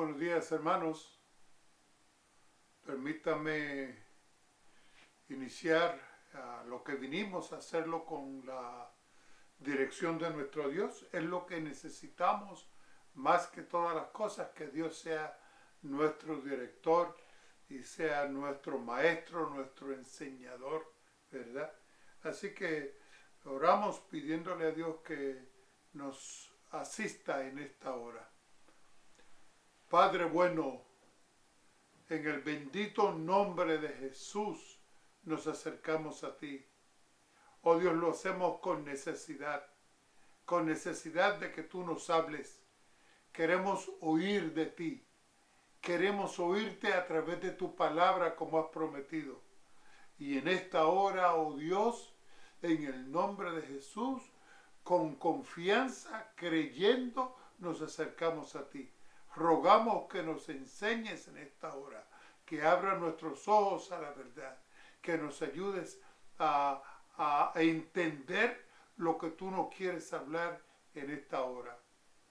Buenos días, hermanos. Permítame iniciar lo que vinimos a hacerlo con la dirección de nuestro Dios. Es lo que necesitamos más que todas las cosas, que Dios sea nuestro director y sea nuestro maestro, nuestro enseñador, ¿verdad? Así que oramos pidiéndole a Dios que nos asista en esta hora. Padre bueno, en el bendito nombre de Jesús nos acercamos a ti. Oh Dios, lo hacemos con necesidad de que tú nos hables. Queremos oír de ti. Queremos oírte a través de tu palabra como has prometido. Y en esta hora, oh Dios, en el nombre de Jesús, con confianza, creyendo, nos acercamos a ti. Rogamos que nos enseñes en esta hora, que abra nuestros ojos a la verdad, que nos ayudes a entender lo que tú nos quieres hablar en esta hora.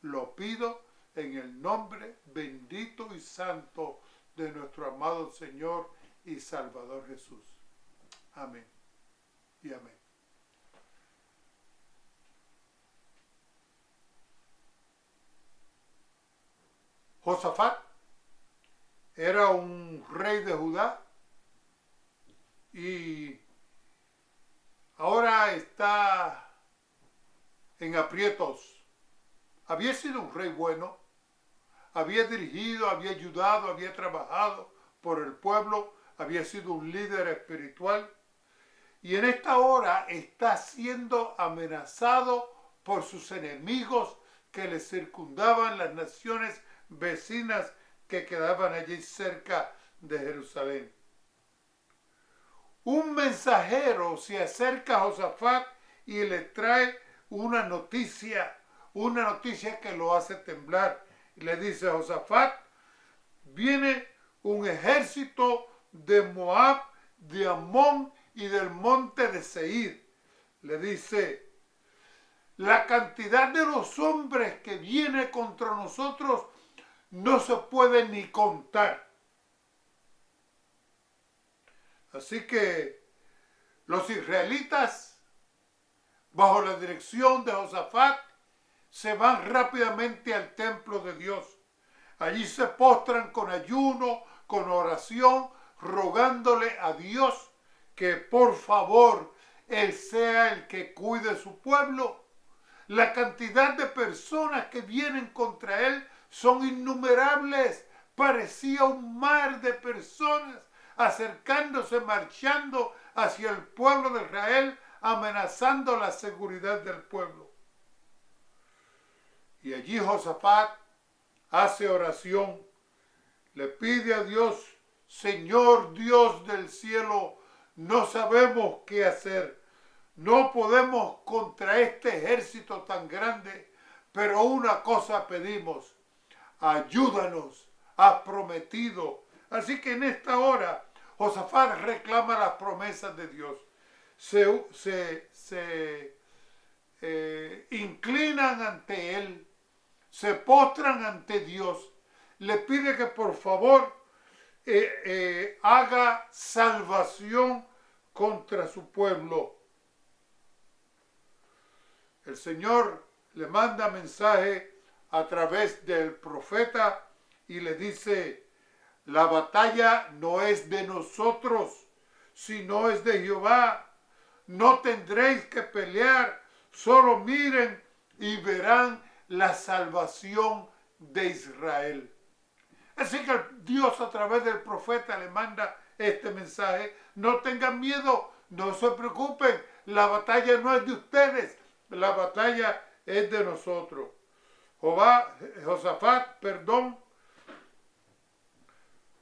Lo pido en el nombre bendito y santo de nuestro amado Señor y Salvador Jesús. Amén y amén. Josafat era un rey de Judá y ahora está en aprietos. Había sido un rey bueno, había dirigido, había ayudado, había trabajado por el pueblo, había sido un líder espiritual y en esta hora está siendo amenazado por sus enemigos que le circundaban, las naciones vecinas que quedaban allí cerca de Jerusalén. Un mensajero se acerca a Josafat y le trae una noticia que lo hace temblar. Y le dice a Josafat: viene un ejército de Moab, de Amón y del monte de Seir. Le dice: la cantidad de los hombres que viene contra nosotros no se puede ni contar. Así que los israelitas, bajo la dirección de Josafat, se van rápidamente al templo de Dios. Allí se postran con ayuno, con oración, rogándole a Dios que por favor Él sea el que cuide su pueblo. La cantidad de personas que vienen contra Él son innumerables. Parecía un mar de personas acercándose, marchando hacia el pueblo de Israel, amenazando la seguridad del pueblo. Y allí Josafat hace oración, le pide a Dios: Señor Dios del cielo, no sabemos qué hacer, no podemos contra este ejército tan grande, pero una cosa pedimos: ayúdanos, has prometido. Así que en esta hora Josafat reclama las promesas de Dios. Se inclinan ante él, se postran ante Dios, le pide que por favor haga salvación contra su pueblo. El Señor le manda mensaje a través del profeta y le dice: la batalla no es de nosotros, sino es de Jehová. No tendréis que pelear, solo miren y verán la salvación de Israel. Así que Dios a través del profeta le manda este mensaje: no tengan miedo, no se preocupen, la batalla no es de ustedes, la batalla es de nosotros.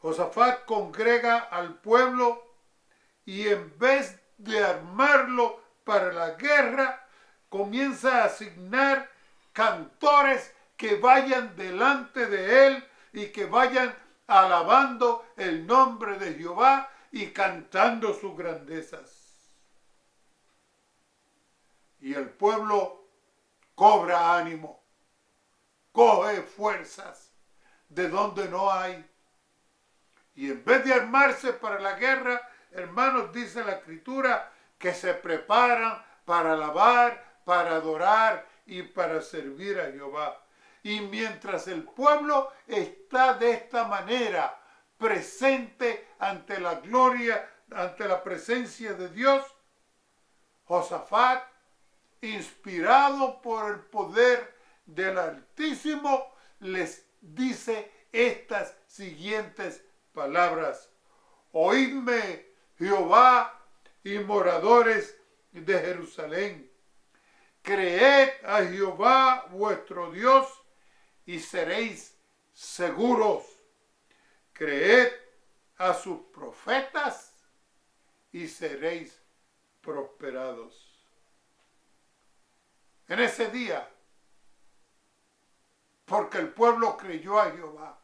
Josafat congrega al pueblo y en vez de armarlo para la guerra, comienza a asignar cantores que vayan delante de él y que vayan alabando el nombre de Jehová y cantando sus grandezas. Y el pueblo cobra ánimo, coge fuerzas, de donde no hay. Y en vez de armarse para la guerra, hermanos, dice la Escritura, que se preparan para alabar, para adorar y para servir a Jehová. Y mientras el pueblo está de esta manera, presente ante la gloria, ante la presencia de Dios, Josafat, inspirado por el poder del Altísimo, les dice estas siguientes palabras: oídme, Jehová y moradores de Jerusalén, creed a Jehová vuestro Dios y seréis seguros. Creed a sus profetas y seréis prosperados. En ese día, porque el pueblo creyó a Jehová,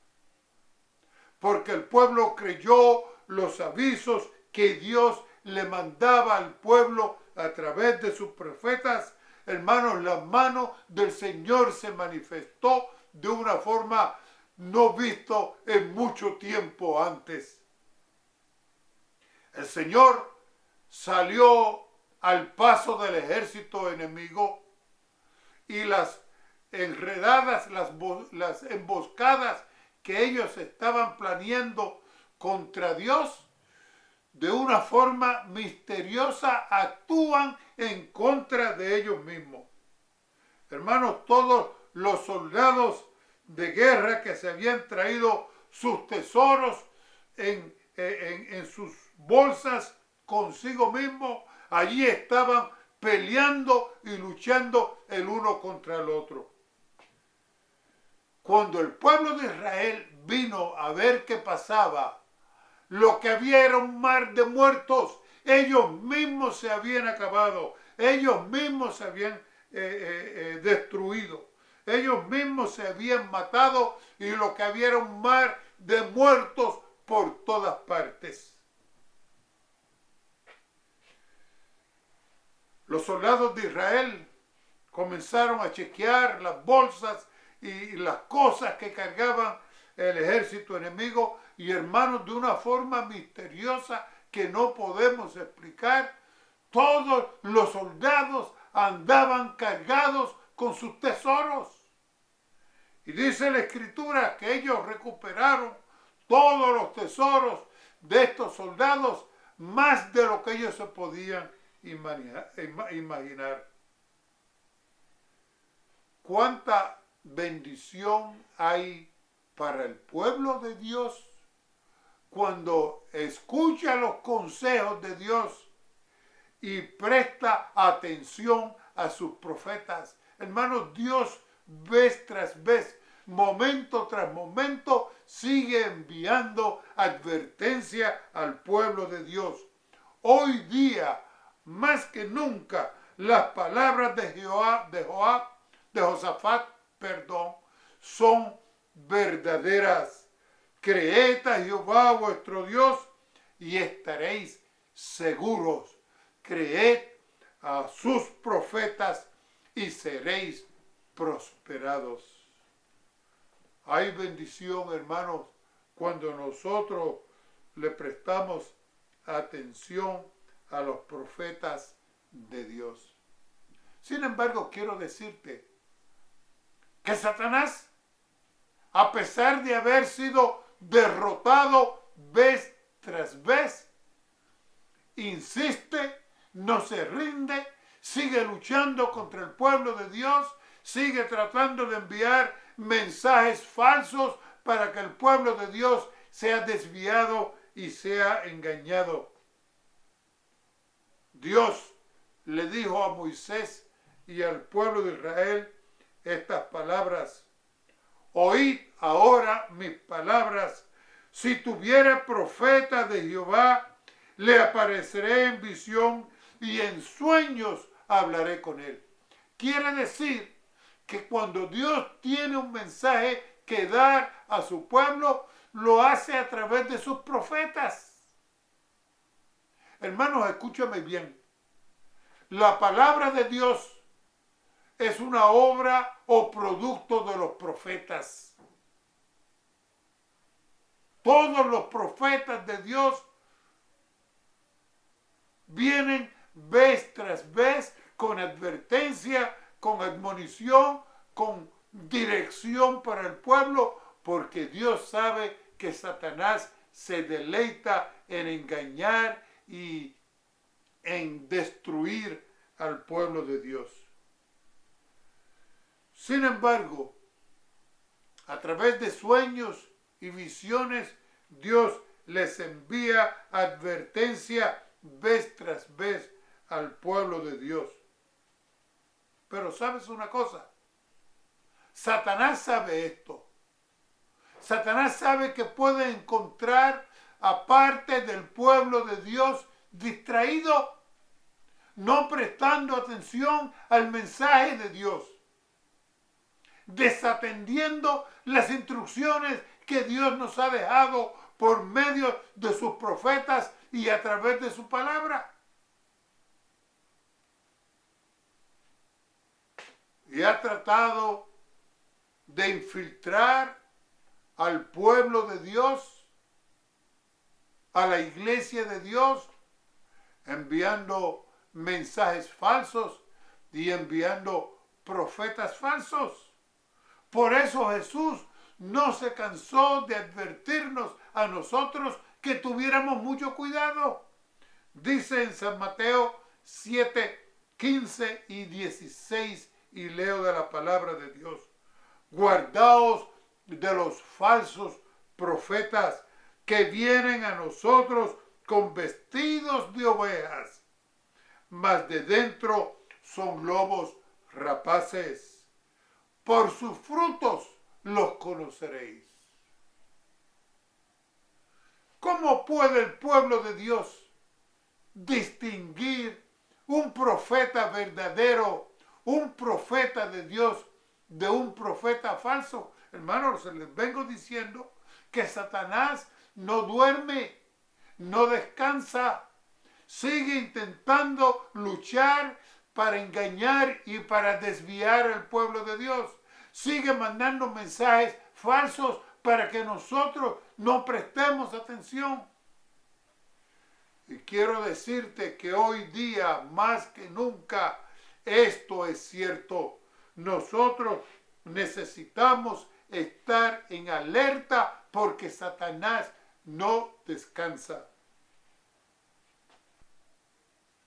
porque el pueblo creyó los avisos que Dios le mandaba al pueblo a través de sus profetas, hermanos, la mano del Señor se manifestó de una forma no visto en mucho tiempo antes. El Señor salió al paso del ejército enemigo y las enredadas, las emboscadas que ellos estaban planeando contra Dios, de una forma misteriosa actúan en contra de ellos mismos. Hermanos, todos los soldados de guerra que se habían traído sus tesoros en sus bolsas consigo mismos, allí estaban peleando y luchando el uno contra el otro. Cuando el pueblo de Israel vino a ver qué pasaba, lo que había era un mar de muertos. Ellos mismos se habían acabado, ellos mismos se habían destruido, ellos mismos se habían matado y lo que había era un mar de muertos por todas partes. Los soldados de Israel comenzaron a chequear las bolsas y las cosas que cargaban el ejército enemigo, y hermanos, de una forma misteriosa que no podemos explicar, todos los soldados andaban cargados con sus tesoros. Y dice la Escritura que ellos recuperaron todos los tesoros de estos soldados, más de lo que ellos se podían imaginar. ¿Cuánta bendición hay para el pueblo de Dios cuando escucha los consejos de Dios y presta atención a sus profetas? Hermanos, Dios vez tras vez, momento tras momento, sigue enviando advertencia al pueblo de Dios. Hoy día, más que nunca, las palabras de Josafat, son verdaderas. Creed a Jehová vuestro Dios y estaréis seguros. Creed a sus profetas y seréis prosperados. Hay bendición, hermanos, cuando nosotros le prestamos atención a los profetas de Dios. Sin embargo, quiero decirte que Satanás, a pesar de haber sido derrotado vez tras vez, insiste, no se rinde, sigue luchando contra el pueblo de Dios, sigue tratando de enviar mensajes falsos para que el pueblo de Dios sea desviado y sea engañado. Dios le dijo a Moisés y al pueblo de Israel estas palabras: oíd ahora mis palabras. Si tuviera profeta de Jehová, le apareceré en visión y en sueños hablaré con él. Quiere decir que cuando Dios tiene un mensaje que dar a su pueblo, lo hace a través de sus profetas. Hermanos, escúchame bien. La palabra de Dios es una obra o producto de los profetas. Todos los profetas de Dios vienen vez tras vez con advertencia, con admonición, con dirección para el pueblo, porque Dios sabe que Satanás se deleita en engañar y en destruir al pueblo de Dios. Sin embargo, a través de sueños y visiones, Dios les envía advertencia vez tras vez al pueblo de Dios. Pero ¿sabes una cosa? Satanás sabe esto. Satanás sabe que puede encontrar a parte del pueblo de Dios distraído, no prestando atención al mensaje de Dios, desatendiendo las instrucciones que Dios nos ha dejado por medio de sus profetas y a través de su palabra. Y ha tratado de infiltrar al pueblo de Dios, a la iglesia de Dios, enviando mensajes falsos y enviando profetas falsos. Por eso Jesús no se cansó de advertirnos a nosotros que tuviéramos mucho cuidado. Dice en San Mateo 7, 15 y 16, y leo de la palabra de Dios: guardaos de los falsos profetas que vienen a nosotros con vestidos de ovejas, mas de dentro son lobos rapaces. Por sus frutos los conoceréis. ¿Cómo puede el pueblo de Dios distinguir un profeta verdadero, un profeta de Dios, de un profeta falso? Hermanos, les vengo diciendo que Satanás no duerme, no descansa, sigue intentando luchar para engañar y para desviar al pueblo de Dios. Sigue mandando mensajes falsos para que nosotros no prestemos atención. Y quiero decirte que hoy día, más que nunca, esto es cierto. Nosotros necesitamos estar en alerta porque Satanás no descansa.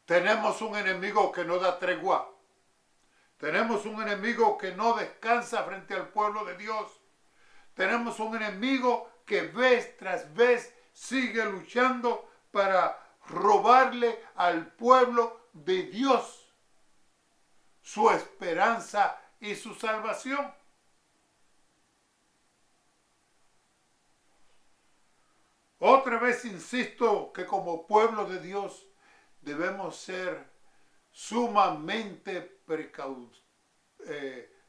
Tenemos un enemigo que no da tregua. Tenemos un enemigo que no descansa frente al pueblo de Dios. Tenemos un enemigo que vez tras vez sigue luchando para robarle al pueblo de Dios su esperanza y su salvación. Otra vez insisto que como pueblo de Dios debemos ser sumamente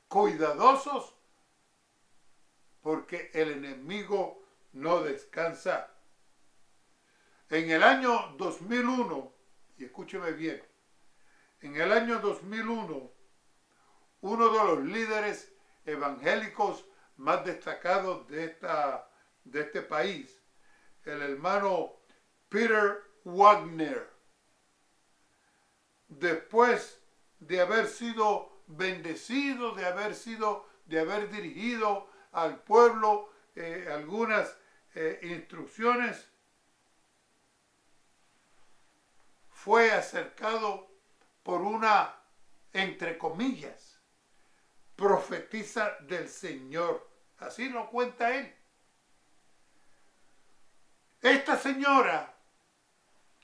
cuidadosos, porque el enemigo no descansa. En el año 2001, y escúcheme bien, en el año 2001, uno de los líderes evangélicos más destacados de este país, el hermano Peter Wagner, después de haber sido bendecido, de haber dirigido al pueblo algunas instrucciones, fue acercado por una, entre comillas, profetisa del Señor. Así lo cuenta él. Esta señora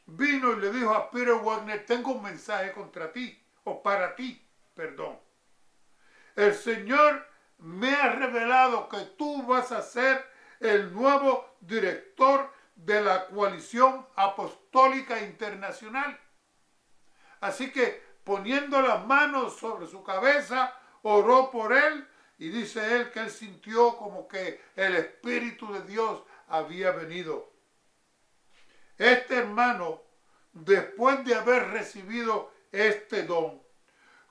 vino y le dijo a Peter Wagner: tengo un mensaje contra ti, o para ti, perdón. El Señor me ha revelado que tú vas a ser el nuevo director de la Coalición Apostólica Internacional. Así que, poniendo las manos sobre su cabeza, oró por él, y dice él que él sintió como que el Espíritu de Dios había venido. Este hermano, después de haber recibido este don,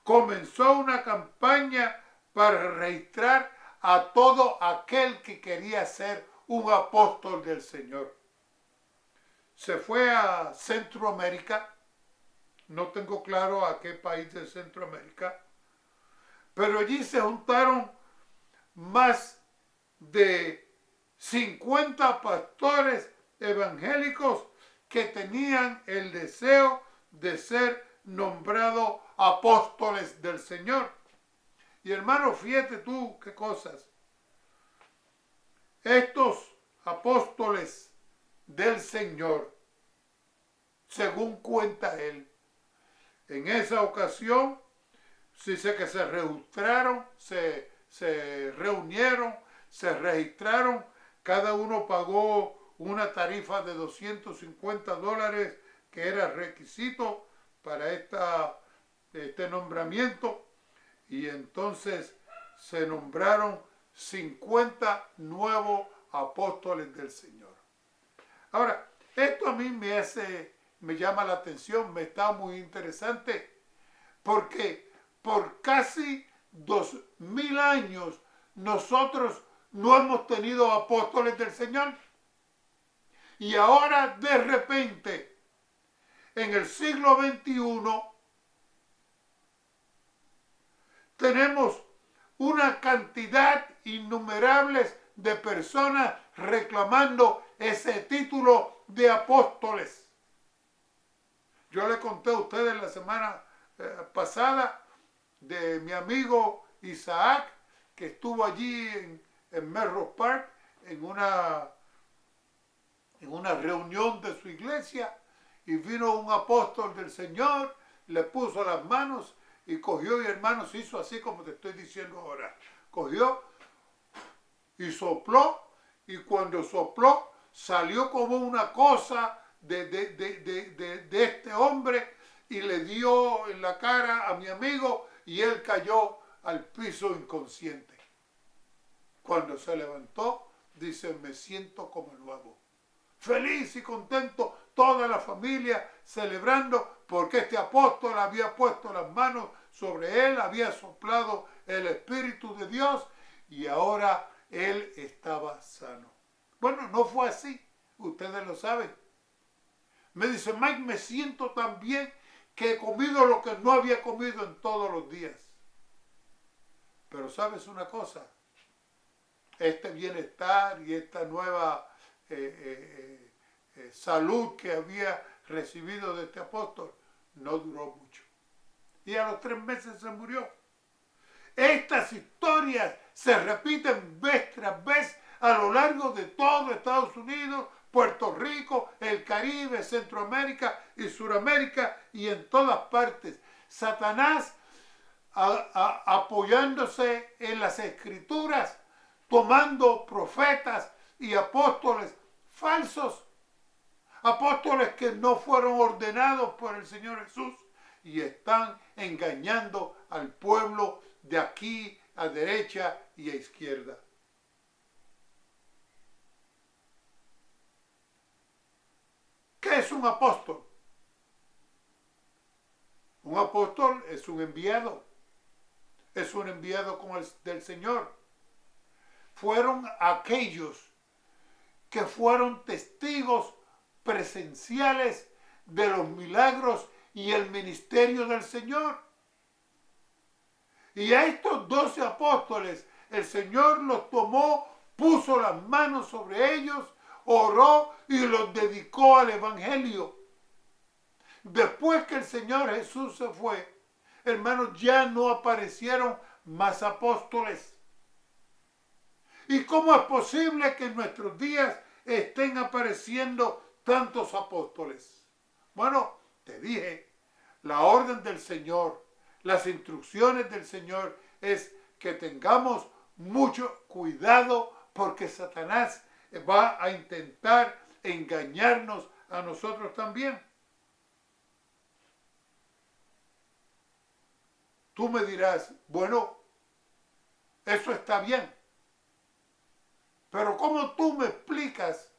comenzó una campaña para registrar a todo aquel que quería ser un apóstol del Señor. Se fue a Centroamérica, no tengo claro a qué país de Centroamérica, pero allí se juntaron más de 50 pastores evangélicos que tenían el deseo de ser nombrados apóstoles del Señor. Y hermano, fíjate tú qué cosas. Estos apóstoles del Señor, según cuenta él, en esa ocasión, dice que se registraron, se reunieron, se registraron, cada uno pagó una tarifa de $250 que era requisito para este nombramiento, y entonces se nombraron 50 nuevos apóstoles del Señor. Ahora, esto a mí me llama la atención, me está muy interesante, porque por casi 2000 años nosotros no hemos tenido apóstoles del Señor. Y ahora de repente, en el siglo XXI, tenemos una cantidad innumerable de personas reclamando ese título de apóstoles. Yo le conté a ustedes la semana pasada de mi amigo Isaac, que estuvo allí en Melrose Park en una reunión de su iglesia, y vino un apóstol del Señor, le puso las manos y cogió, y hermano, se hizo así como te estoy diciendo ahora. Cogió y sopló, y cuando sopló salió como una cosa de este hombre, y le dio en la cara a mi amigo, y él cayó al piso inconsciente. Cuando se levantó, dice, me siento como nuevo. Feliz y contento, toda la familia celebrando, porque este apóstol había puesto las manos sobre él, había soplado el Espíritu de Dios, y ahora él estaba sano. Bueno, no fue así, ustedes lo saben. Me dice, Mike, me siento tan bien que he comido lo que no había comido en todos los días. Pero ¿sabes una cosa? Este bienestar y esta nueva salud que había recibido de este apóstol no duró mucho. Y a los 3 meses se murió. Estas historias se repiten vez tras vez a lo largo de todo Estados Unidos, Puerto Rico, el Caribe, Centroamérica y Suramérica, y en todas partes. Satanás, apoyándose en las Escrituras, tomando profetas y apóstoles falsos, apóstoles que no fueron ordenados por el Señor Jesús, y están engañando al pueblo de aquí a derecha y a izquierda. ¿Qué es un apóstol? Un apóstol es un enviado como el del Señor. Fueron aquellos que fueron testigos presenciales de los milagros y el ministerio del Señor. Y a estos 12 apóstoles el Señor los tomó, puso las manos sobre ellos, oró y los dedicó al Evangelio. Después que el Señor Jesús se fue, hermanos, ya no aparecieron más apóstoles. ¿Y cómo es posible que en nuestros días estén apareciendo tantos apóstoles? Bueno, te dije, la orden del Señor, las instrucciones del Señor es que tengamos mucho cuidado, porque Satanás va a intentar engañarnos a nosotros también. Tú me dirás, bueno, eso está bien, pero ¿cómo tú me explicas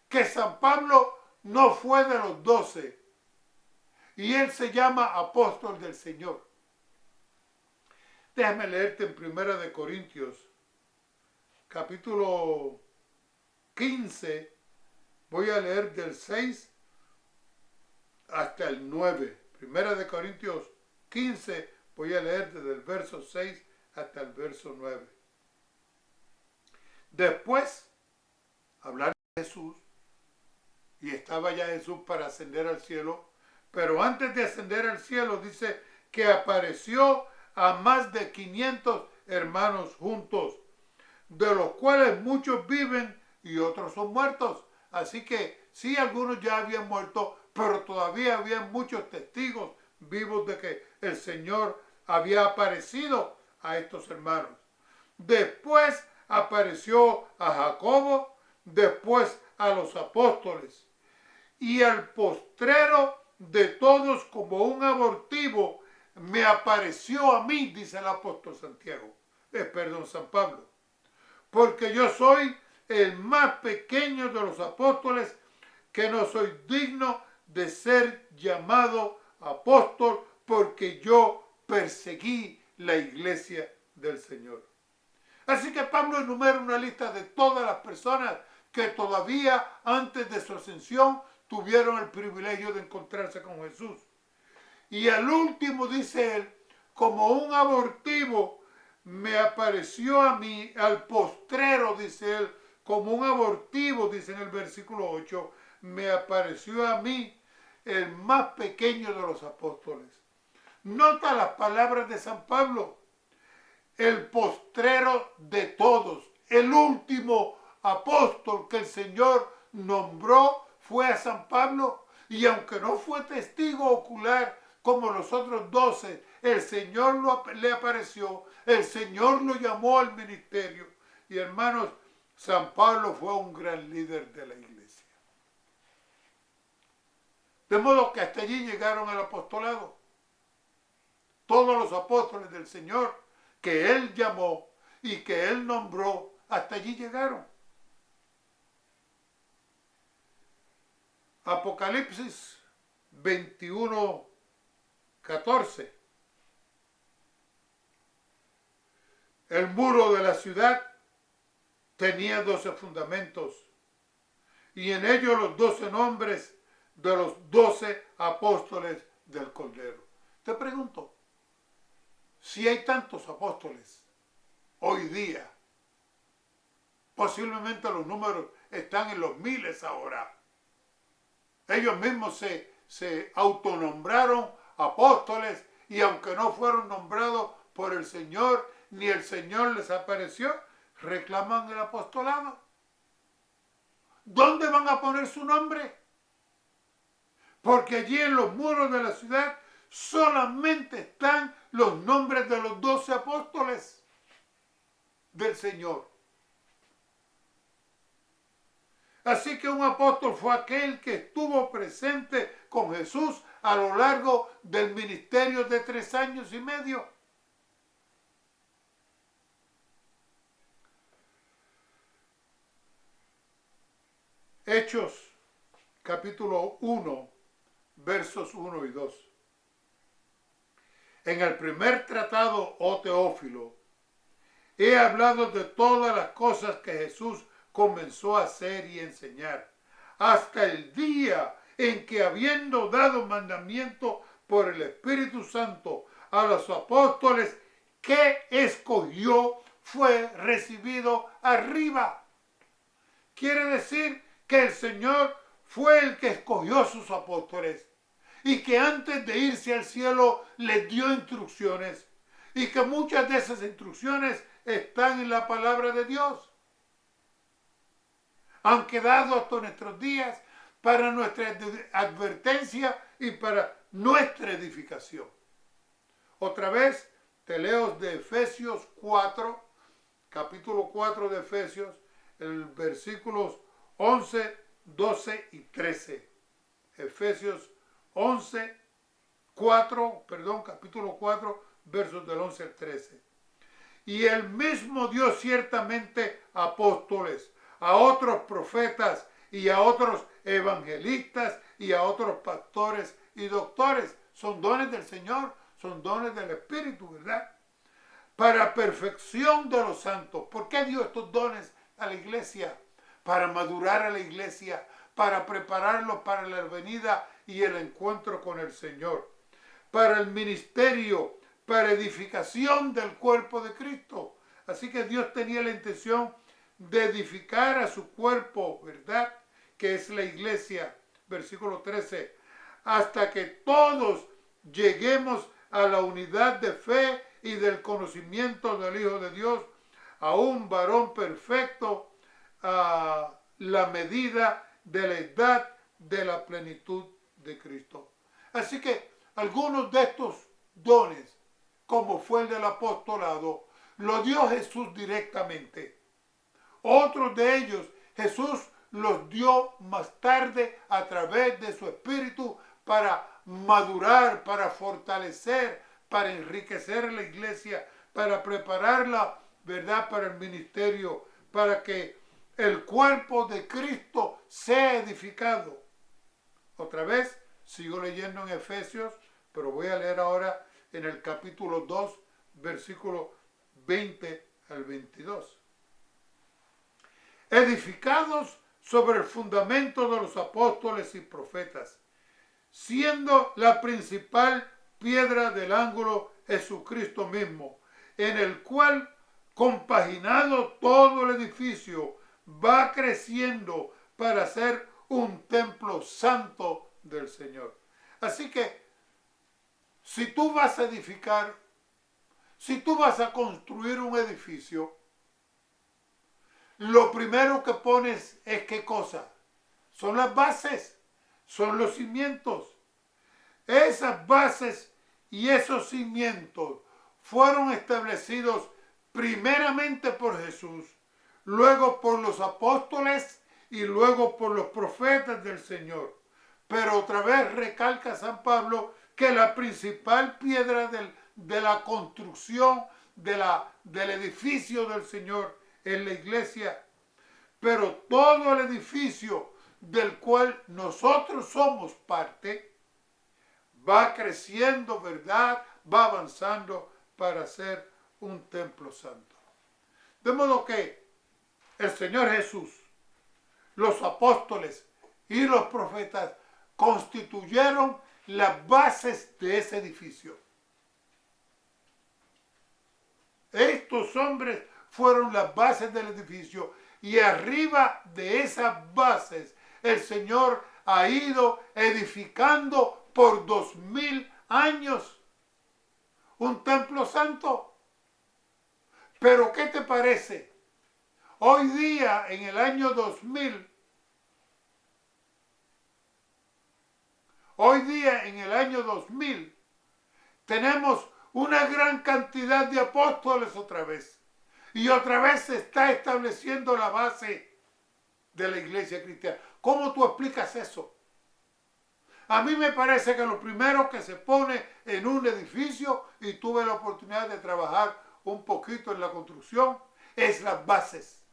que San Pablo no fue de los 12 y él se llama apóstol del Señor? Déjame leerte en 1 Corintios, capítulo 15, voy a leer del 6 hasta el 9. Primera de Corintios 15, voy a leer desde el verso 6 hasta el verso 9. Después, hablar de Jesús, y estaba ya Jesús para ascender al cielo, pero antes de ascender al cielo dice que apareció a más de 500 hermanos juntos, de los cuales muchos viven y otros son muertos. Así que sí, algunos ya habían muerto, pero todavía había muchos testigos vivos de que el Señor había aparecido a estos hermanos. Después apareció a Jacobo, después a los apóstoles. Y al postrero de todos, como un abortivo, me apareció a mí, dice el apóstol San Pablo, porque yo soy el más pequeño de los apóstoles, que no soy digno de ser llamado apóstol, porque yo perseguí la iglesia del Señor. Así que Pablo enumera una lista de todas las personas que todavía antes de su ascensión tuvieron el privilegio de encontrarse con Jesús. Y al último dice él, como un abortivo me apareció a mí, al postrero dice él, como un abortivo, dice en el versículo 8, me apareció a mí el más pequeño de los apóstoles. Nota las palabras de San Pablo, el postrero de todos, el último apóstol que el Señor nombró fue a San Pablo, y aunque no fue testigo ocular como los otros 12, el Señor le apareció, el Señor lo llamó al ministerio. Y hermanos, San Pablo fue un gran líder de la iglesia. De modo que hasta allí llegaron al apostolado. Todos los apóstoles del Señor que Él llamó y que Él nombró, hasta allí llegaron. Apocalipsis 21, 14. El muro de la ciudad tenía 12 fundamentos, y en ellos los 12 nombres de los 12 apóstoles del Cordero. Te pregunto, si hay tantos apóstoles hoy día, posiblemente los números están en los miles ahora. Ellos mismos se autonombraron apóstoles, y aunque no fueron nombrados por el Señor, ni el Señor les apareció, reclaman el apostolado. ¿Dónde van a poner su nombre? Porque allí en los muros de la ciudad solamente están los nombres de los 12 apóstoles del Señor. Así que un apóstol fue aquel que estuvo presente con Jesús a lo largo del ministerio de 3 años y medio. Hechos, capítulo 1, versos 1 y 2. En el primer tratado, oh Teófilo, he hablado de todas las cosas que Jesús comenzó a hacer y enseñar, hasta el día en que, habiendo dado mandamiento por el Espíritu Santo a los apóstoles que escogió, fue recibido arriba. Quiere decir que el Señor fue el que escogió a sus apóstoles, y que antes de irse al cielo les dio instrucciones, y que muchas de esas instrucciones están en la palabra de Dios. Han quedado hasta nuestros días para nuestra advertencia y para nuestra edificación. Otra vez te leo de Efesios 4, capítulo 4 de Efesios, el versículos 11, 12 y 13. Efesios capítulo 4, versos del 11 al 13. Y el mismo dio ciertamente apóstoles, a otros profetas, y a otros evangelistas, y a otros pastores y doctores. Son dones del Señor, son dones del Espíritu, ¿verdad? Para perfección de los santos. ¿Por qué dio estos dones a la iglesia? para madurar a la iglesia, para prepararlo para la venida y el encuentro con el Señor, para el ministerio, para edificación del cuerpo de Cristo. Así que Dios tenía la intención de edificar a su cuerpo, ¿verdad? Que es la iglesia, versículo 13, hasta que todos lleguemos a la unidad de fe y del conocimiento del Hijo de Dios, a un varón perfecto, a la medida de la edad de la plenitud de Cristo. Así que algunos de estos dones, como fue el del apostolado, lo dio Jesús directamente. Otros de ellos Jesús los dio más tarde a través de su Espíritu para madurar, para fortalecer, para enriquecer a la iglesia, para prepararla, ¿verdad?, para el ministerio, para que el cuerpo de Cristo sea edificado. Otra vez, sigo leyendo en Efesios, pero voy a leer ahora en el capítulo 2, versículo 20 al 22. Edificados sobre el fundamento de los apóstoles y profetas, siendo la principal piedra del ángulo Jesucristo mismo, en el cual, compaginado todo el edificio, va creciendo para ser un templo santo del Señor. Así que, si tú vas a edificar, si tú vas a construir un edificio, lo primero que pones es ¿qué cosa? Son las bases, son los cimientos. Esas bases y esos cimientos fueron establecidos primeramente por Jesús, luego por los apóstoles y luego por los profetas del Señor. Pero otra vez recalca San Pablo que la principal piedra de la construcción del edificio del Señor es la iglesia. Pero todo el edificio del cual nosotros somos parte va creciendo, ¿verdad? Va avanzando para ser un templo santo. De modo que el Señor Jesús, los apóstoles y los profetas constituyeron las bases de ese edificio. Estos hombres fueron las bases del edificio y arriba de esas bases el Señor ha ido edificando por 2000 años un templo santo. Pero ¿qué te parece? Hoy día, en el año 2000, tenemos una gran cantidad de apóstoles otra vez. Y otra vez se está estableciendo la base de la iglesia cristiana. ¿Cómo tú explicas eso? A mí me parece que lo primero que se pone en un edificio, y tuve la oportunidad de trabajar un poquito en la construcción, es las bases.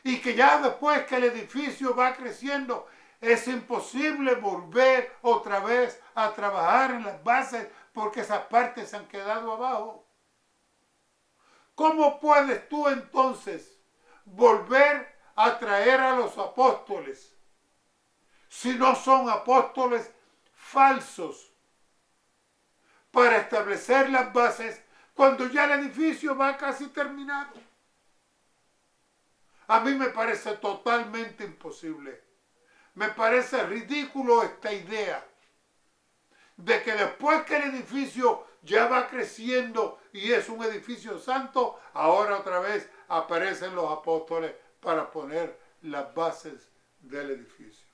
Y que ya después que el edificio va creciendo, es imposible volver otra vez a trabajar en las bases porque esas partes se han quedado abajo. ¿Cómo puedes tú entonces volver a traer a los apóstoles si no son apóstoles falsos para establecer las bases cuando ya el edificio va casi terminado? A mí me parece totalmente imposible. Me parece ridículo esta idea de que después que el edificio ya va creciendo y es un edificio santo, ahora otra vez aparecen los apóstoles para poner las bases del edificio.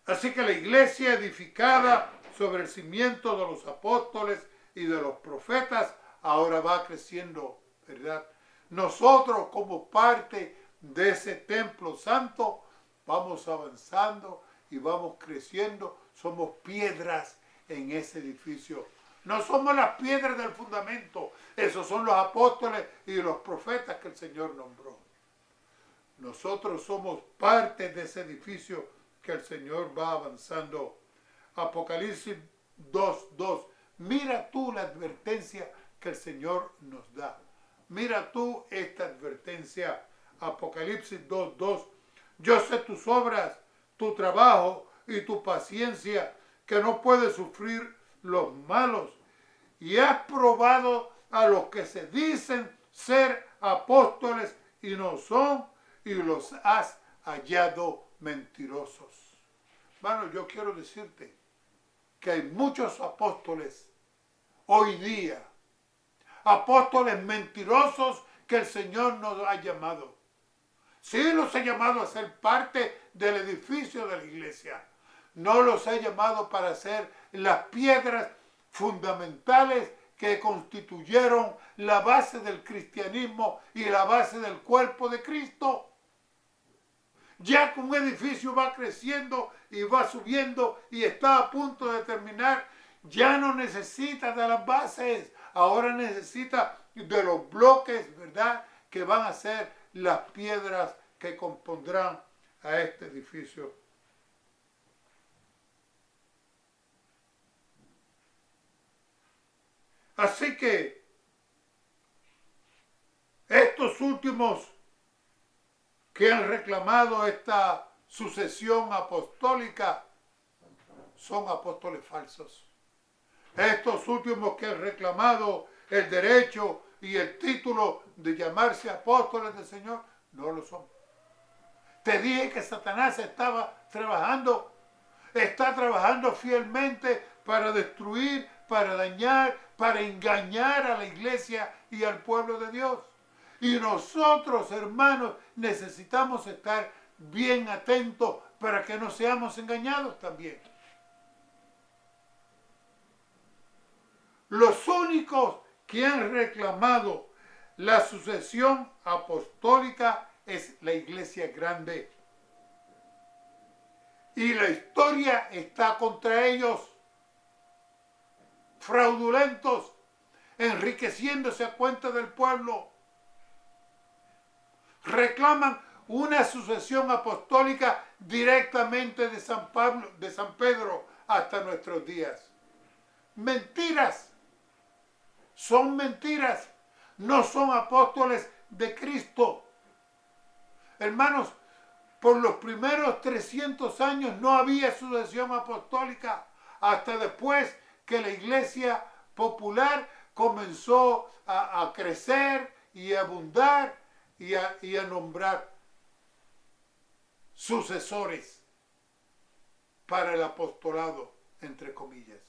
Así que la iglesia edificada sobre el cimiento de los apóstoles y de los profetas ahora va creciendo, ¿verdad? Nosotros como parte de ese templo santo vamos avanzando y vamos creciendo. Somos piedras en ese edificio. No somos las piedras del fundamento. Esos son los apóstoles y los profetas que el Señor nombró. Nosotros somos parte de ese edificio que el Señor va avanzando. Apocalipsis 2:2. Mira tú la advertencia que el Señor nos da. Mira tú esta advertencia, Apocalipsis 2:2. Yo sé tus obras, tu trabajo y tu paciencia, que no puedes sufrir los malos, y has probado a los que se dicen ser apóstoles y no son, y los has hallado mentirosos. Hermano, yo quiero decirte que hay muchos apóstoles hoy día, apóstoles mentirosos que el Señor nos ha llamado. Sí los ha llamado a ser parte del edificio de la iglesia. No los ha llamado para ser las piedras fundamentales que constituyeron la base del cristianismo y la base del cuerpo de Cristo. Ya que un edificio va creciendo y va subiendo y está a punto de terminar, ya no necesita de las bases, ahora necesita de los bloques, ¿verdad?, que van a ser las piedras que compondrán a este edificio. Así que estos últimos que han reclamado esta sucesión apostólica son apóstoles falsos. Estos últimos que han reclamado el derecho y el título de llamarse apóstoles del Señor, no lo son. Te dije que Satanás está trabajando fielmente para destruir, para dañar, para engañar a la iglesia y al pueblo de Dios. Y nosotros, hermanos, necesitamos estar bien atentos para que no seamos engañados también. Los únicos que han reclamado la sucesión apostólica es la iglesia grande. Y la historia está contra ellos, fraudulentos, enriqueciéndose a cuenta del pueblo. Reclaman una sucesión apostólica directamente de San Pedro hasta nuestros días. Mentiras. Son mentiras. No son apóstoles de Cristo. Hermanos, por los primeros 300 años no había sucesión apostólica, hasta después que la iglesia popular comenzó a crecer y a abundar y a nombrar sucesores para el apostolado, entre comillas.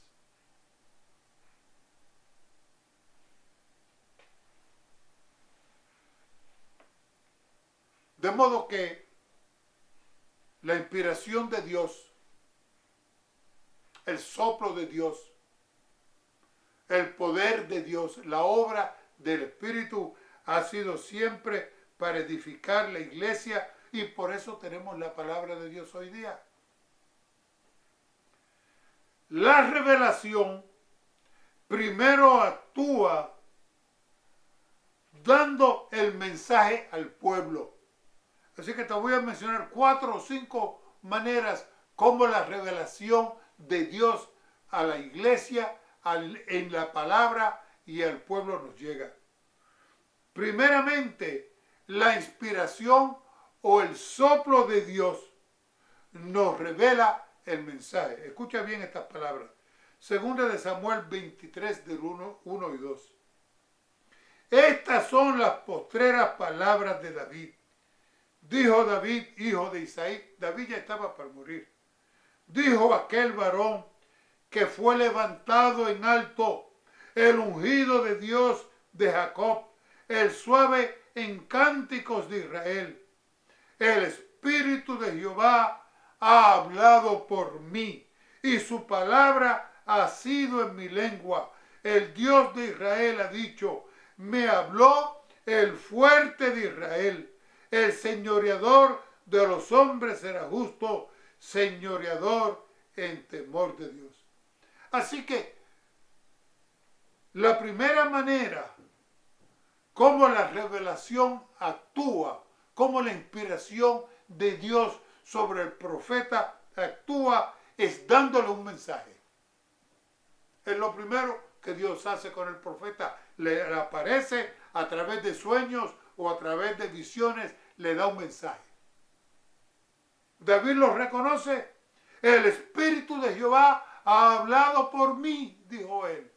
De modo que la inspiración de Dios, el soplo de Dios, el poder de Dios, la obra del Espíritu ha sido siempre para edificar la iglesia, y por eso tenemos la palabra de Dios hoy día. La revelación primero actúa dando el mensaje al pueblo. Así que te voy a mencionar 4 o 5 maneras como la revelación de Dios a la iglesia, en la palabra y al pueblo nos llega. Primeramente, la inspiración o el soplo de Dios nos revela el mensaje. Escucha bien estas palabras. Segunda de Samuel 23, del 1 y 2. Estas son las postreras palabras de David. Dijo David, hijo de Isaí. David ya estaba para morir. Dijo aquel varón que fue levantado en alto, el ungido de Dios de Jacob, el suave en cánticos de Israel. El Espíritu de Jehová ha hablado por mí, y su palabra ha sido en mi lengua. El Dios de Israel ha dicho, me habló el fuerte de Israel. El señoreador de los hombres será justo, señoreador en temor de Dios. Así que la primera manera como la revelación actúa, como la inspiración de Dios sobre el profeta actúa, es dándole un mensaje. Es lo primero que Dios hace con el profeta. Le aparece a través de sueños o a través de visiones, le da un mensaje. David lo reconoce. El Espíritu de Jehová ha hablado por mí, dijo él.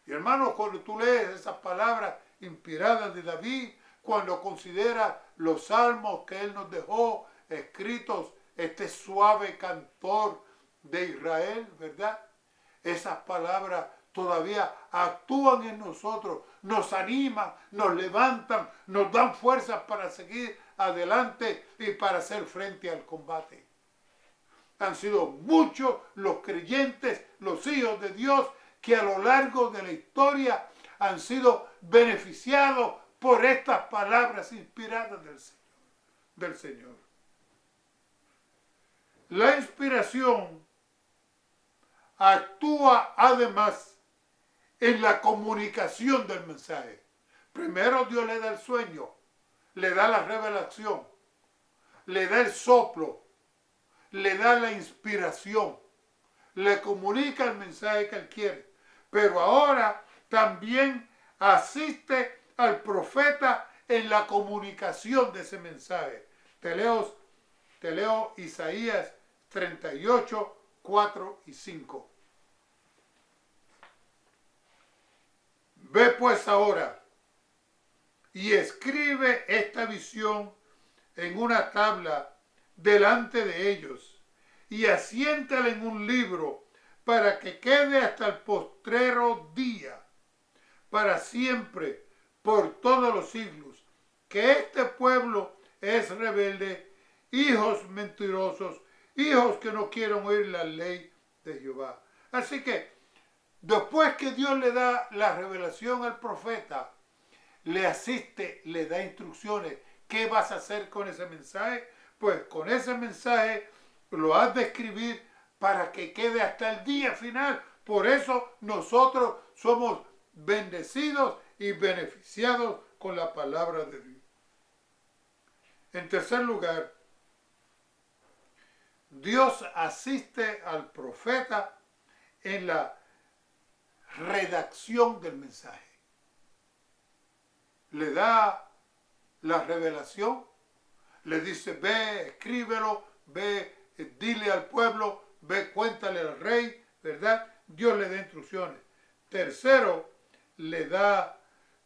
Y hermanos, cuando tú lees esas palabras inspiradas de David, cuando consideras los salmos que él nos dejó escritos, este suave cantor de Israel, ¿verdad? Esas palabras todavía actúan en nosotros, nos animan, nos levantan, nos dan fuerzas para seguir adelante y para hacer frente al combate. Han sido muchos los creyentes, los hijos de Dios, que a lo largo de la historia han sido beneficiados por estas palabras inspiradas del Señor. La inspiración actúa además en la comunicación del mensaje. Primero Dios le da el sueño, le da la revelación, le da el soplo, le da la inspiración, le comunica el mensaje que él quiere. Pero ahora también asiste al profeta en la comunicación de ese mensaje. Te leo Isaías 38, 4 y 5. Ve pues ahora y escribe esta visión en una tabla delante de ellos y asiéntala en un libro para que quede hasta el postrero día, para siempre, por todos los siglos, que este pueblo es rebelde, hijos mentirosos, hijos que no quieren oír la ley de Jehová. Así que, después que Dios le da la revelación al profeta, le asiste, le da instrucciones. ¿Qué vas a hacer con ese mensaje? Pues con ese mensaje lo has de escribir para que quede hasta el día final. Por eso nosotros somos bendecidos y beneficiados con la palabra de Dios. En tercer lugar, Dios asiste al profeta en la redacción del mensaje. Le da la revelación, le dice, ve, escríbelo, ve, dile al pueblo, ve, cuéntale al rey, ¿verdad? Dios le da instrucciones. Tercero, le da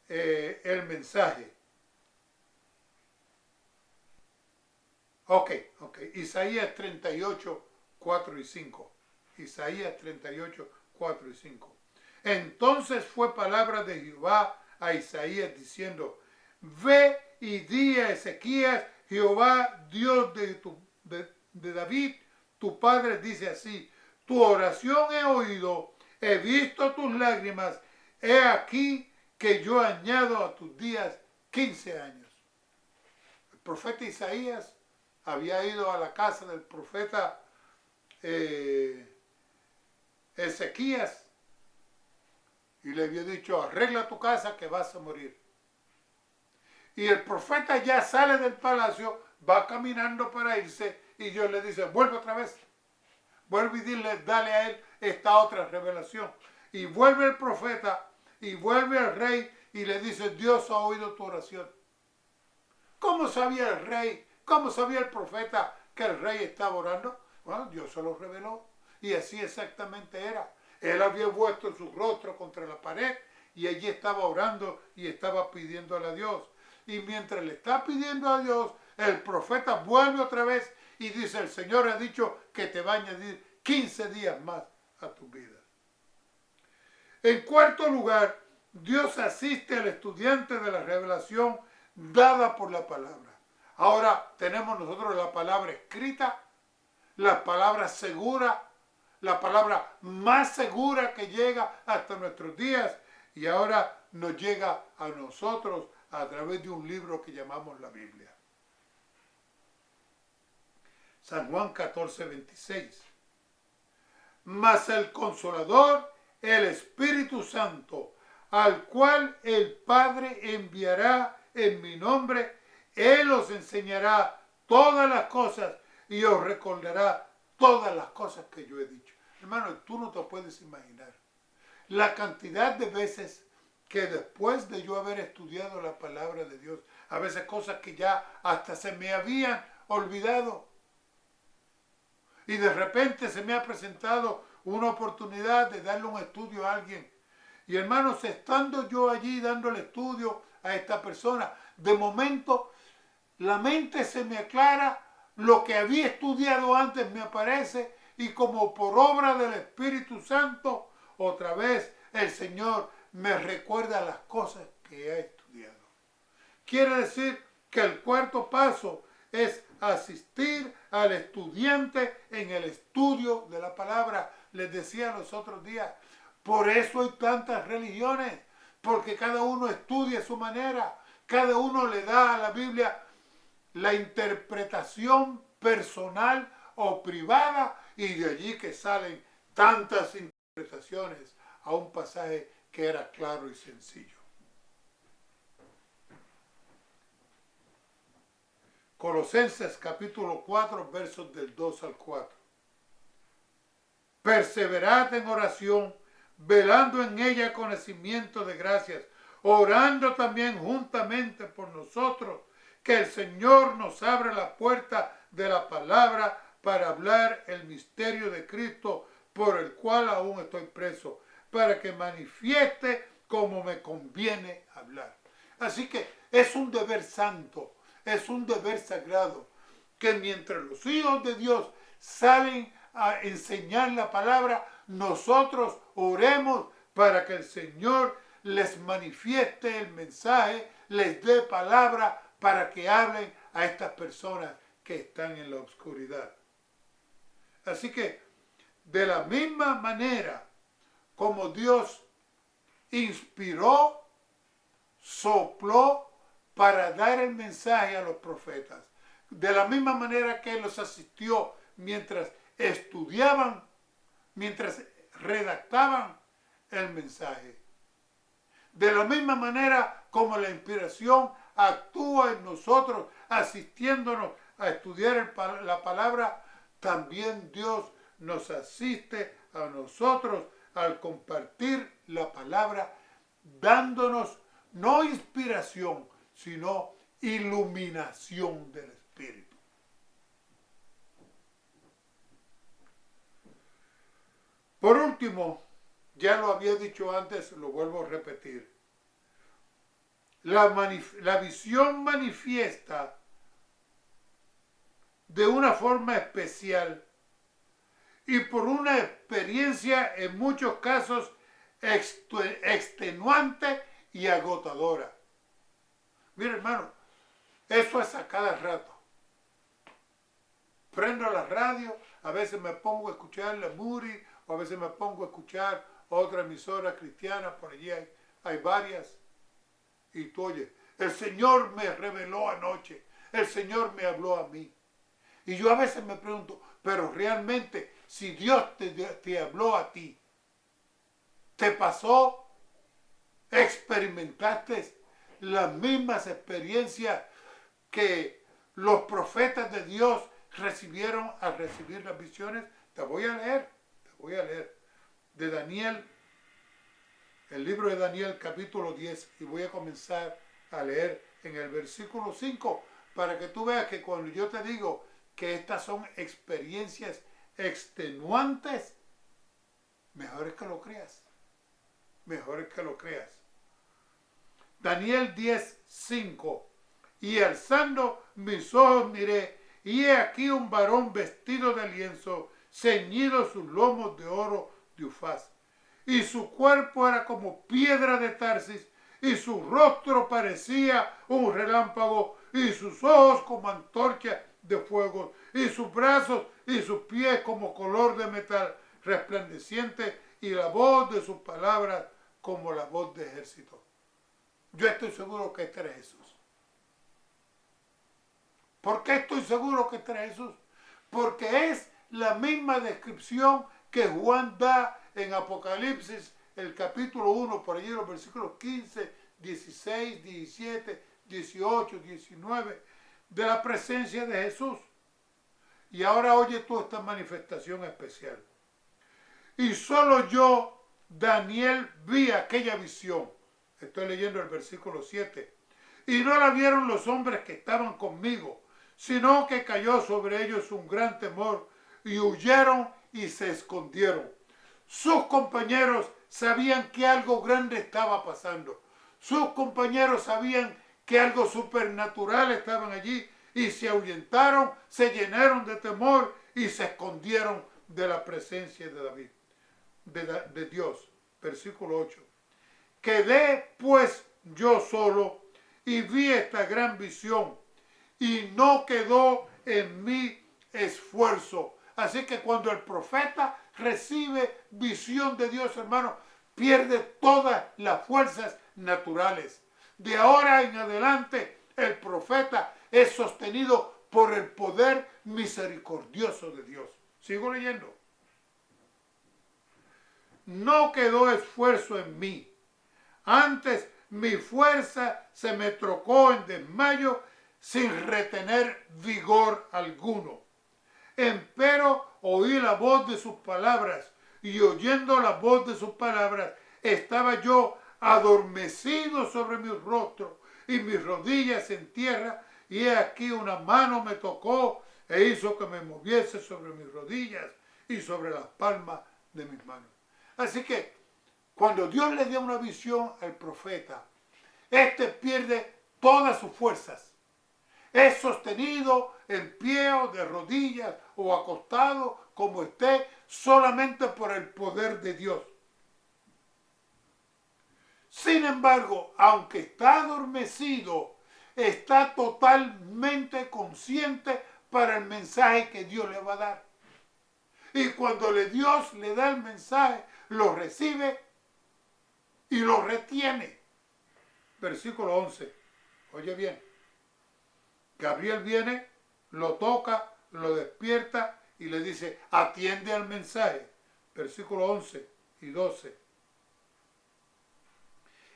el mensaje. Ok. Isaías 38, 4 y 5. Isaías 38, 4 y 5. Entonces fue palabra de Jehová a Isaías diciendo, ve y di a Ezequías, Jehová, Dios de David, tu padre, dice así, tu oración he oído, he visto tus lágrimas, he aquí que yo añado a tus días 15 años. El profeta Isaías había ido a la casa del profeta Ezequías y le había dicho, arregla tu casa que vas a morir. Y el profeta ya sale del palacio, va caminando para irse y Dios le dice, vuelve otra vez. Vuelve y dale a él esta otra revelación. Y vuelve el profeta y vuelve al rey y le dice, Dios ha oído tu oración. ¿Cómo sabía el rey? ¿Cómo sabía el profeta que el rey estaba orando? Bueno, Dios se lo reveló. Y así exactamente era. Él había puesto su rostro contra la pared y allí estaba orando y estaba pidiéndole a Dios. Y mientras le está pidiendo a Dios, el profeta vuelve otra vez y dice, el Señor ha dicho que te va a añadir 15 días más a tu vida. En cuarto lugar, Dios asiste al estudiante de la revelación dada por la palabra. Ahora tenemos nosotros la palabra escrita, la palabra segura, la palabra más segura que llega hasta nuestros días y ahora nos llega a nosotros a través de un libro que llamamos la Biblia. San Juan 14, 26. Mas el Consolador, el Espíritu Santo, al cual el Padre enviará en mi nombre, Él os enseñará todas las cosas y os recordará todas las cosas que yo he dicho. Hermano, tú no te puedes imaginar la cantidad de veces que después de yo haber estudiado la palabra de Dios, a veces cosas que ya hasta se me habían olvidado, y de repente se me ha presentado una oportunidad de darle un estudio a alguien. Y hermanos, estando yo allí dando el estudio a esta persona, de momento la mente se me aclara, lo que había estudiado antes me aparece, y como por obra del Espíritu Santo, otra vez el Señor me recuerda las cosas que he estudiado. Quiere decir que el cuarto paso es asistir al estudiante en el estudio de la palabra. Les decía los otros días, por eso hay tantas religiones, porque cada uno estudia a su manera, cada uno le da a la Biblia la interpretación personal o privada, y de allí que salen tantas interpretaciones a un pasaje que era claro y sencillo. Colosenses capítulo 4, versos del 2 al 4. Perseverad en oración, velando en ella con conocimiento de gracias, orando también juntamente por nosotros, que el Señor nos abra la puerta de la palabra para hablar el misterio de Cristo, por el cual aún estoy preso, para que manifieste como me conviene hablar. Así que es un deber santo, es un deber sagrado, que mientras los hijos de Dios salen a enseñar la palabra, nosotros oremos para que el Señor les manifieste el mensaje, les dé palabra para que hablen a estas personas que están en la oscuridad. Así que, de la misma manera como Dios inspiró, sopló para dar el mensaje a los profetas, de la misma manera que Él los asistió mientras estudiaban, mientras redactaban el mensaje. De la misma manera como la inspiración actúa en nosotros, asistiéndonos a estudiar la palabra, también Dios nos asiste a nosotros al compartir la palabra, dándonos no inspiración, sino iluminación del Espíritu. Por último, ya lo había dicho antes, lo vuelvo a repetir. La visión manifiesta de una forma especial y por una experiencia en muchos casos extenuante y agotadora. Mira, hermano, eso es a cada rato. Prendo la radio, a veces me pongo a escuchar la Muri, o a veces me pongo a escuchar otra emisora cristiana, por allí hay varias. Y tú oyes, el Señor me reveló anoche, el Señor me habló a mí. Y yo a veces me pregunto, pero realmente, si Dios te habló a ti, ¿te pasó? ¿Experimentaste las mismas experiencias que los profetas de Dios recibieron al recibir las visiones? Te voy a leer de Daniel, el libro de Daniel capítulo 10, y voy a comenzar a leer en el versículo 5 para que tú veas que cuando yo te digo que estas son experiencias extenuantes, mejor es que lo creas. Mejor es que lo creas. Daniel 10, 5. Y alzando mis ojos miré, y he aquí un varón vestido de lienzo, ceñido sus lomos de oro de Ufaz. Y su cuerpo era como piedra de Tarsis, y su rostro parecía un relámpago, y sus ojos como antorchas de fuego, y sus brazos y sus pies como color de metal resplandeciente, y la voz de sus palabras como la voz de ejército. Yo estoy seguro que este era Jesús. ¿Por qué estoy seguro que este era Jesús? Porque es la misma descripción que Juan da en Apocalipsis, el capítulo 1, por allí los versículos 15, 16, 17, 18, 19, de la presencia de Jesús. Y ahora oye tú esta manifestación especial. Y solo yo, Daniel, vi aquella visión. Estoy leyendo el versículo 7. Y no la vieron los hombres que estaban conmigo, sino que cayó sobre ellos un gran temor y huyeron y se escondieron. Sus compañeros sabían que algo grande estaba pasando. Sus compañeros sabían que algo supernatural estaban allí y se ahuyentaron, se llenaron de temor y se escondieron de la presencia de David, de Dios. Versículo 8. Quedé pues yo solo y vi esta gran visión y no quedó en mí esfuerzo. Así que cuando el profeta recibe visión de Dios, hermano, pierde todas las fuerzas naturales. De ahora en adelante, el profeta es sostenido por el poder misericordioso de Dios. Sigo leyendo. No quedó esfuerzo en mí. Antes mi fuerza se me trocó en desmayo sin retener vigor alguno. Empero oí la voz de sus palabras y oyendo la voz de sus palabras estaba yo adormecido sobre mi rostro y mis rodillas en tierra y he aquí una mano me tocó e hizo que me moviese sobre mis rodillas y sobre las palmas de mis manos. Así que cuando Dios le dio una visión al profeta, este pierde todas sus fuerzas. Es sostenido en pie o de rodillas o acostado como esté solamente por el poder de Dios. Sin embargo, aunque está adormecido, está totalmente consciente para el mensaje que Dios le va a dar. Y cuando Dios le da el mensaje, lo recibe y lo retiene. Versículo 11. Oye bien. Gabriel viene, lo toca, lo despierta y le dice, atiende al mensaje. Versículo 11 y 12.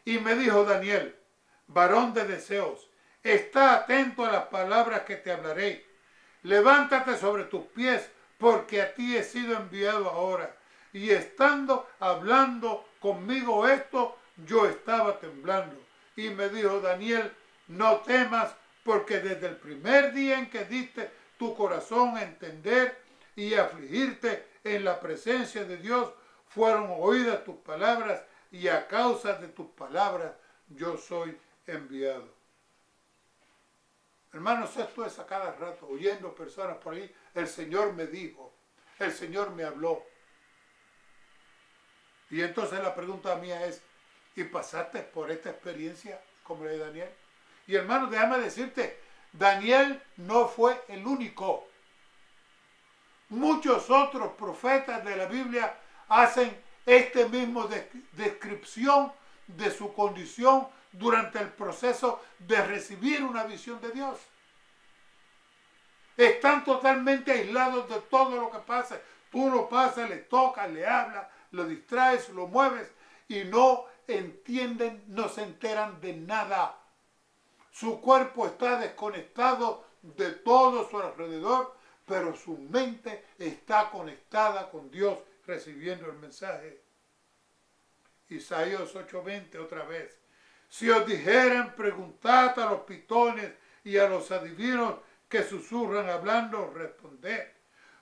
Y me dijo Daniel, varón de deseos, está atento a las palabras que te hablaré. Levántate sobre tus pies, porque a ti he sido enviado ahora. Y estando hablando conmigo esto, yo estaba temblando. Y me dijo Daniel, no temas, porque desde el primer día en que diste tu corazón a entender y afligirte en la presencia de Dios, fueron oídas tus palabras y a causa de tus palabras yo soy enviado. Hermanos, esto es a cada rato, oyendo personas por ahí, el Señor me dijo, el Señor me habló. Y entonces la pregunta mía es, ¿y pasaste por esta experiencia como la de Daniel? Y hermanos, déjame decirte, Daniel no fue el único. Muchos otros profetas de la Biblia hacen este mismo descripción de su condición durante el proceso de recibir una visión de Dios. Están totalmente aislados de todo lo que pasa. Tú lo pasas, le tocas, le hablas, lo distraes, lo mueves y no entienden, no se enteran de nada. Su cuerpo está desconectado de todo su alrededor, pero su mente está conectada con Dios, recibiendo el mensaje. Isaías 8:20 otra vez. Si os dijeran, preguntad a los pitones y a los adivinos que susurran hablando, responded.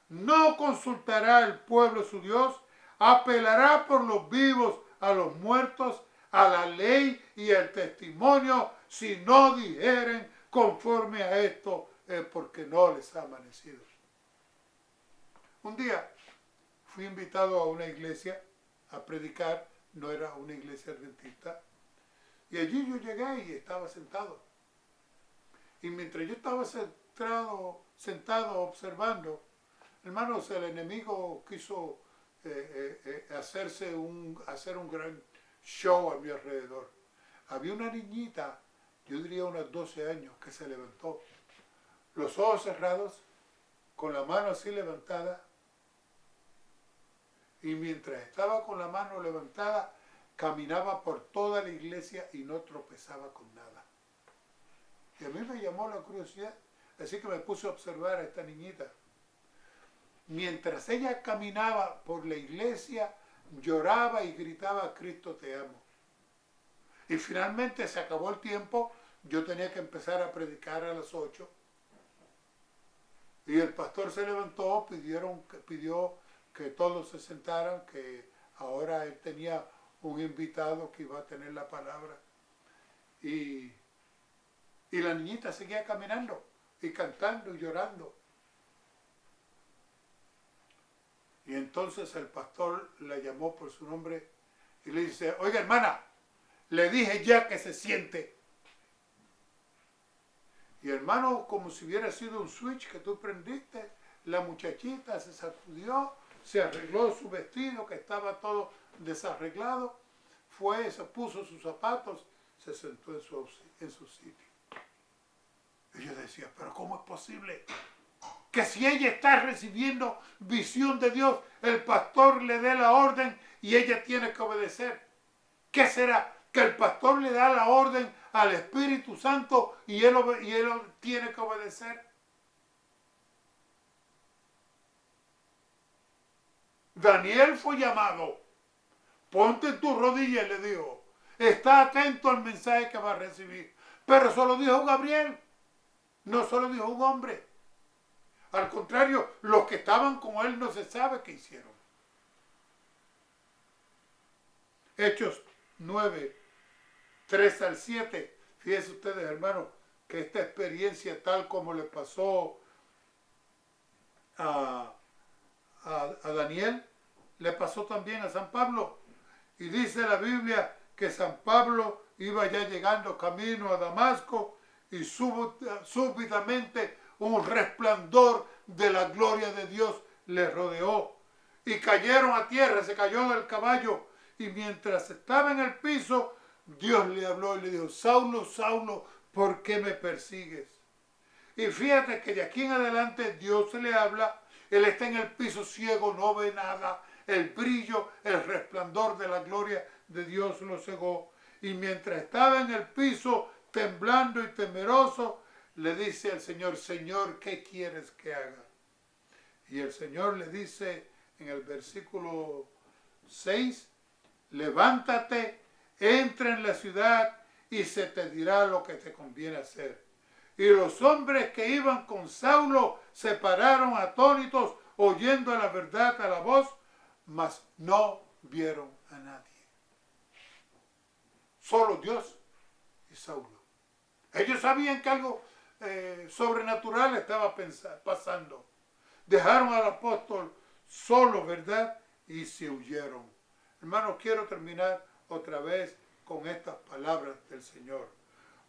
No consultará el pueblo su Dios, apelará por los vivos a los muertos, a la ley y al testimonio, si no dijeren conforme a esto, porque no les ha amanecido. Un día fui invitado a una iglesia a predicar, no era una iglesia adventista, y allí yo llegué y estaba sentado. Y mientras yo estaba sentado observando, hermanos, el enemigo quiso hacer un gran show a mi alrededor. Había una niñita, yo diría unos 12 años, que se levantó, los ojos cerrados, con la mano así levantada, y mientras estaba con la mano levantada, caminaba por toda la iglesia y no tropezaba con nada. Y a mí me llamó la curiosidad, así que me puse a observar a esta niñita. Mientras ella caminaba por la iglesia, lloraba y gritaba, Cristo te amo. Y finalmente se acabó el tiempo, yo tenía que empezar a predicar a las 8. Y el pastor se levantó, pidió que todos se sentaran, que ahora él tenía un invitado que iba a tener la palabra. Y la niñita seguía caminando y cantando y llorando. Y entonces el pastor la llamó por su nombre y le dice, oiga hermana, le dije ya que se siente. Y hermano, como si hubiera sido un switch que tú prendiste, la muchachita se sacudió, se arregló su vestido que estaba todo desarreglado, se puso sus zapatos, se sentó en su sitio. Y yo decía, pero ¿cómo es posible que si ella está recibiendo visión de Dios, el pastor le dé la orden y ella tiene que obedecer? ¿Qué será? Que el pastor le da la orden al Espíritu Santo y él tiene que obedecer. Daniel fue llamado. Ponte en tus rodillas, le dijo. Está atento al mensaje que va a recibir. Pero eso lo dijo Gabriel. No solo dijo un hombre. Al contrario, los que estaban con él no se sabe qué hicieron. Hechos 9, 3 al 7. Fíjense ustedes, hermanos, que esta experiencia tal como le pasó a Daniel, le pasó también a San Pablo. Y dice la Biblia que San Pablo iba ya llegando camino a Damasco y súbitamente un resplandor de la gloria de Dios le rodeó. Y cayeron a tierra, se cayó del caballo. Y mientras estaba en el piso, Dios le habló y le dijo, Saulo, Saulo, ¿por qué me persigues? Y fíjate que de aquí en adelante Dios le habla, él está en el piso ciego, no ve nada. El brillo, el resplandor de la gloria de Dios lo cegó. Y mientras estaba en el piso, temblando y temeroso, le dice al Señor, Señor, ¿qué quieres que haga? Y el Señor le dice en el versículo 6, levántate, entra en la ciudad y se te dirá lo que te conviene hacer. Y los hombres que iban con Saulo se pararon atónitos, oyendo la verdad a la voz, mas no vieron a nadie. Solo Dios y Saulo. Ellos sabían que algo sobrenatural estaba pasando. Dejaron al apóstol solo, ¿verdad? Y se huyeron. Hermanos, quiero terminar otra vez con estas palabras del Señor.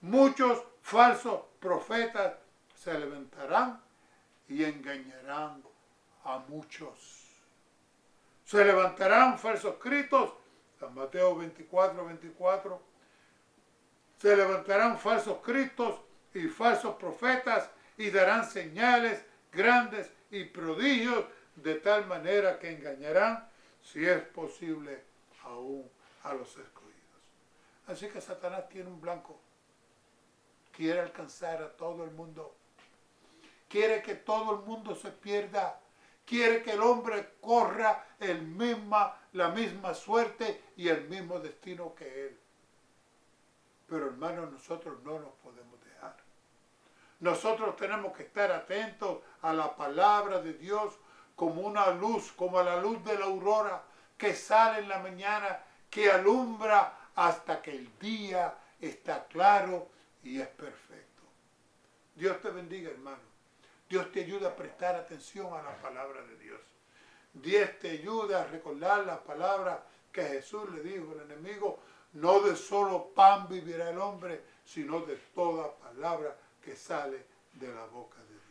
Muchos falsos profetas se levantarán y engañarán a muchos. Se levantarán falsos cristos, San Mateo 24, 24. Se levantarán falsos cristos y falsos profetas y darán señales grandes y prodigios de tal manera que engañarán, si es posible, aún a los escogidos. Así que Satanás tiene un blanco. Quiere alcanzar a todo el mundo. Quiere que todo el mundo se pierda. Quiere que el hombre corra la misma suerte y el mismo destino que él. Pero hermanos, nosotros no nos podemos dejar. Nosotros tenemos que estar atentos a la palabra de Dios como una luz, como a la luz de la aurora que sale en la mañana, que alumbra hasta que el día está claro y es perfecto. Dios te bendiga, hermano. Dios te ayuda a prestar atención a la palabra de Dios. Dios te ayuda a recordar las palabras que Jesús le dijo al enemigo, no de solo pan vivirá el hombre, sino de toda palabra que sale de la boca de Dios.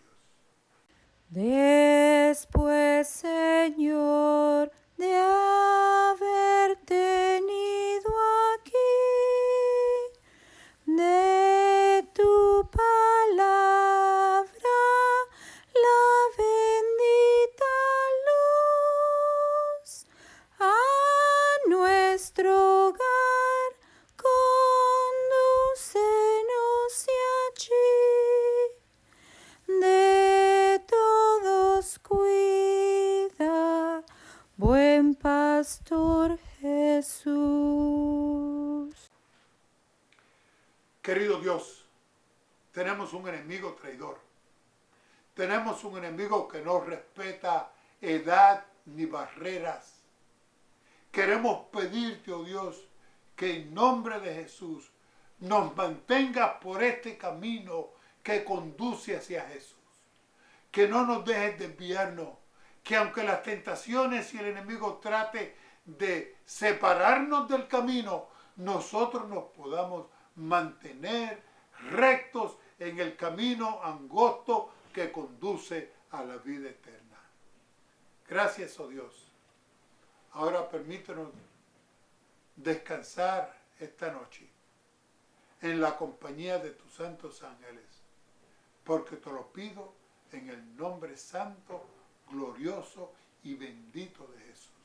Después, Señor, de haber tenido aquí de tu palabra la bendita luz a nuestro hogar, condúcenos allí, de todos cuida, buen pastor Jesús. Querido Dios, tenemos un enemigo traidor. Tenemos un enemigo que no respeta edad ni barreras. Queremos pedirte, oh Dios, que en nombre de Jesús nos mantengas por este camino que conduce hacia Jesús. Que no nos dejes desviarnos. Que aunque las tentaciones y el enemigo trate de separarnos del camino, nosotros nos podamos mantener rectos en el camino angosto que conduce a la vida eterna. Gracias, oh Dios. Ahora permítenos descansar esta noche en la compañía de tus santos ángeles, porque te lo pido en el nombre santo, glorioso y bendito de Jesús.